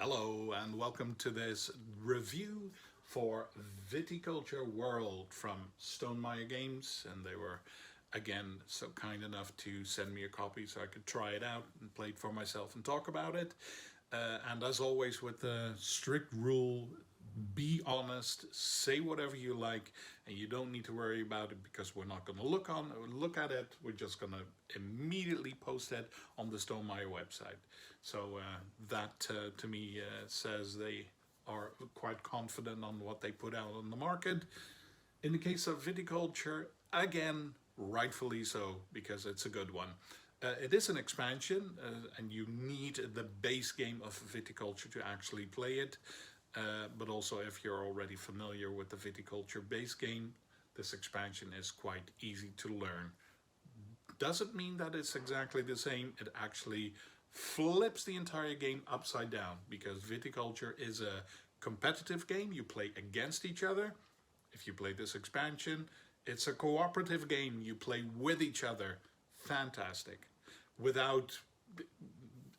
Hello and welcome to this review for Viticulture World from Stonemaier Games, and they were again so kind enough to send me a copy so I could try it out and play it for myself and talk about it. And as always, with the strict rule, be honest, say whatever you like, and you don't need to worry about it because we're not going to look at it. We're just going to immediately post it on the Stonemaier website. So that to me says they are quite confident on what they put out on the market. In the case of Viticulture, again, rightfully so, because it's a good one. It is an expansion, and you need the base game of Viticulture to actually play it. But also, if you're already familiar with the Viticulture base game, this expansion is quite easy to learn. Doesn't mean that it's exactly the same. It actually flips the entire game upside down, because Viticulture is a competitive game. You play against each other. If you play this expansion, it's a cooperative game. You play with each other. Fantastic. Without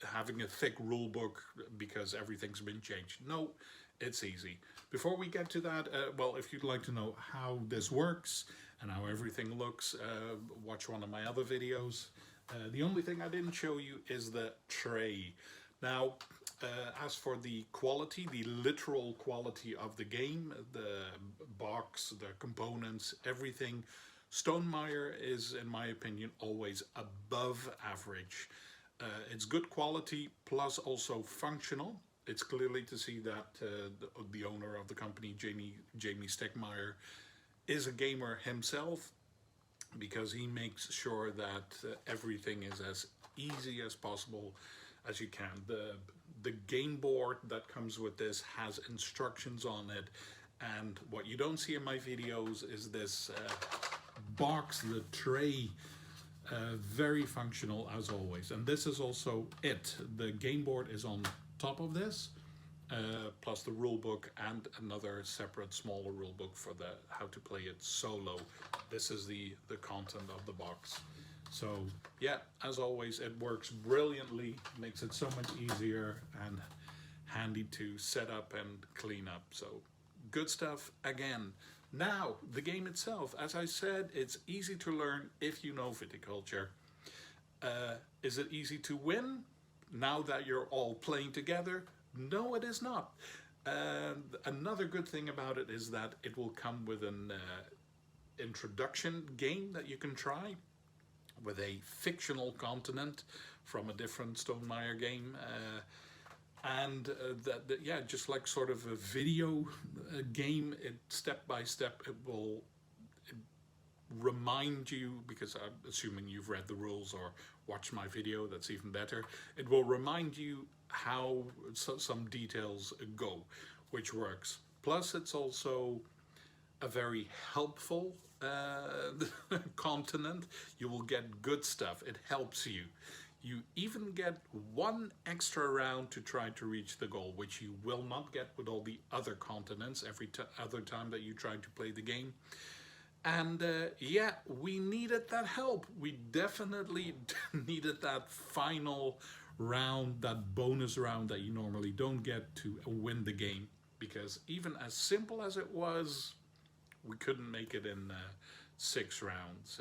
having a thick rule book because everything's been changed. No, it's easy. Before we get to that, well, if you'd like to know how this works and how everything looks, watch one of my other videos. The only thing I didn't show you is the tray. Now, as for the quality, the literal quality of the game, the box, the components, everything, Stonemaier is, in my opinion, always above average. It's good quality, plus also functional. It's clearly to see that the owner of the company, Jamie Stegmaier, is a gamer himself, because he makes sure that everything is as easy as possible as you can. The game board that comes with this has instructions on it, and what you don't see in my videos is this box, the tray. Very functional as always, and this is also it. The game board is on top of this, plus the rule book and another separate smaller rule book for the how to play it solo. This is the content of the box. So yeah, as always, it works brilliantly, makes it so much easier and handy to set up and clean up. So good stuff again. Now, the game itself, as I said, it's easy to learn if you know Viticulture. Is it easy to win now that you're all playing together? No, it is not. Another good thing about it is that it will come with an introduction game that you can try with a fictional continent from a different Stonemaier game. Yeah, just like sort of a video game, step by step it will remind you, because I'm assuming you've read the rules or watched my video, that's even better. It will remind you how some details go, which works. Plus, it's also a very helpful continent. You will get good stuff. It helps you. You even get one extra round to try to reach the goal, which you will not get with all the other continents every other time that you try to play the game. And yeah, we needed that help. We definitely needed that final round, that bonus round that you normally don't get to win the game. Because even as simple as it was, we couldn't make it in 6 rounds.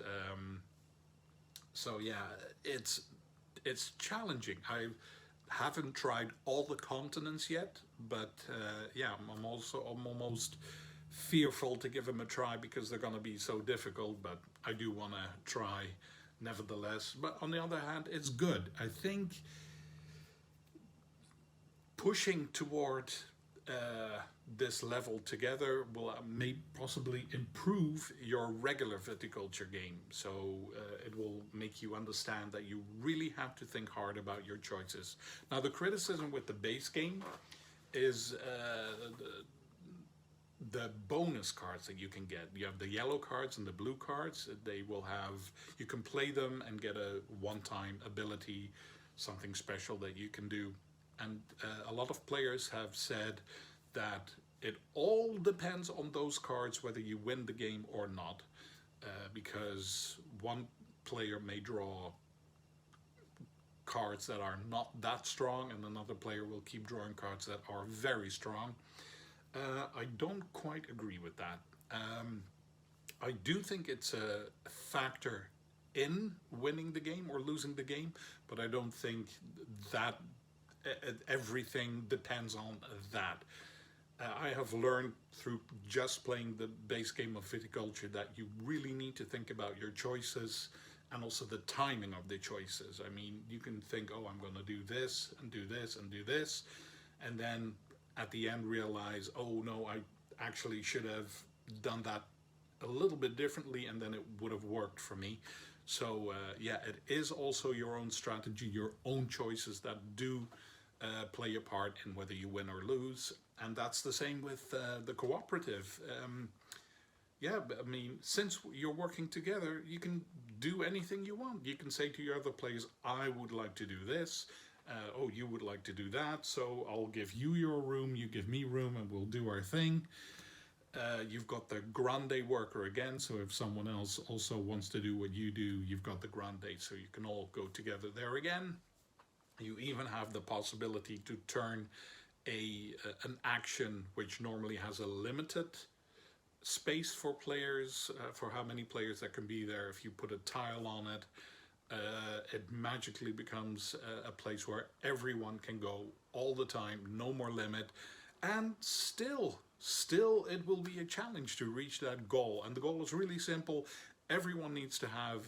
So yeah, it's challenging. I haven't tried all the continents yet, but yeah, I'm almost fearful to give them a try because they're going to be so difficult, but I do want to try nevertheless. But on the other hand, it's good. I think pushing toward this level together will may possibly improve your regular Viticulture game. So it will make you understand that you really have to think hard about your choices. Now, the criticism with the base game is the bonus cards that you can get. You have the yellow cards and the blue cards. They will have, you can play them and get a one-time ability, something special that you can do. And a lot of players have said that it all depends on those cards whether you win the game or not, because one player may draw cards that are not that strong, and another player will keep drawing cards that are very strong. I don't quite agree with that. I do think it's a factor in winning the game or losing the game, but I don't think that everything depends on that. I have learned through just playing the base game of Viticulture that you really need to think about your choices and also the timing of the choices. I mean, you can think, oh, I'm going to do this and do this and do this, and then at the end realize, oh no, I actually should have done that a little bit differently, and then it would have worked for me. So yeah, it is also your own strategy, your own choices that do play a part in whether you win or lose. And that's the same with the cooperative. Yeah, I mean, since you're working together, you can do anything you want. You can say to your other players, I would like to do this. Oh, you would like to do that. So I'll give you your room, you give me room, and we'll do our thing. You've got the grande worker again. So if someone else also wants to do what you do, you've got the grande. So you can all go together there again. You even have the possibility to turn an action which normally has a limited space for players, for how many players that can be there. If you put a tile on it, it magically becomes a place where everyone can go all the time, no more limit, and still it will be a challenge to reach that goal. And the goal is really simple. Everyone needs to have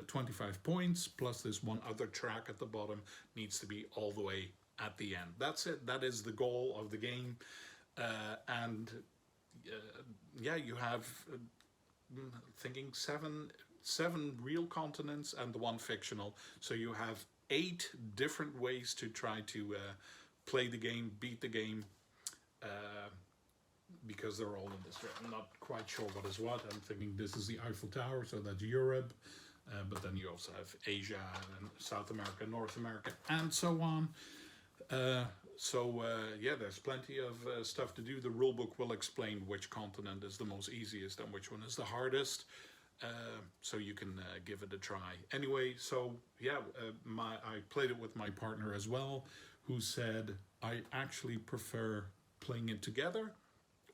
25 points, plus this one other track at the bottom needs to be all the way at the end. That's it. That is the goal of the game. And yeah, you have thinking seven real continents and the one fictional. So you have 8 different ways to try to play the game, beat the game, because they're all in this. I'm not quite sure what is what. I'm thinking this is the Eiffel Tower, so that's Europe. But then you also have Asia and South America, North America, and so on. Yeah, there's plenty of stuff to do. The rulebook will explain which continent is the most easiest and which one is the hardest. So you can give it a try. Anyway, so yeah, I played it with my partner as well, who said, I actually prefer playing it together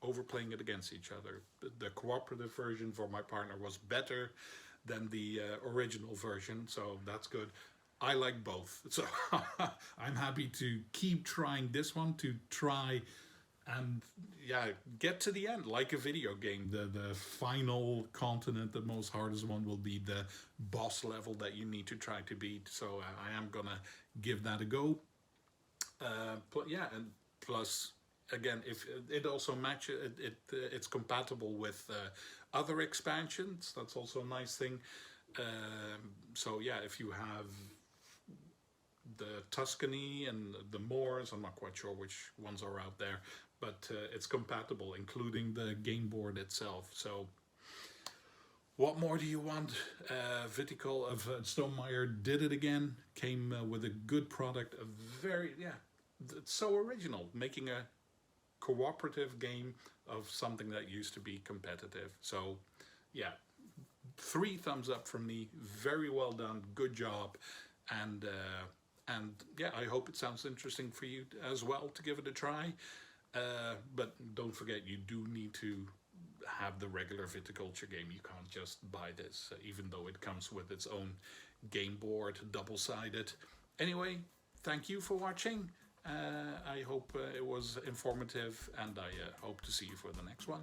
over playing it against each other. The cooperative version for my partner was better than the original version, so that's good. I like both, so I'm happy to keep trying this one, to try and yeah, get to the end like a video game. The final continent, the most hardest one, will be the boss level that you need to try to beat. So I am gonna give that a go. Yeah, and plus, again, if it also matches, it's compatible with other expansions. That's also a nice thing. So yeah, if you have the Tuscany and the Moors, I'm not quite sure which ones are out there, but it's compatible, including the game board itself. So what more do you want? Viticulture of Stonemaier did it again, came with a good product, a very, yeah, it's so original, making a cooperative game of something that used to be competitive. So yeah, 3 thumbs up from me. Very well done, good job. And yeah, I hope it sounds interesting for you as well to give it a try. But don't forget, you do need to have the regular Viticulture game. You can't just buy this, even though it comes with its own game board, double-sided. Anyway, thank you for watching. I hope it was informative, and I hope to see you for the next one.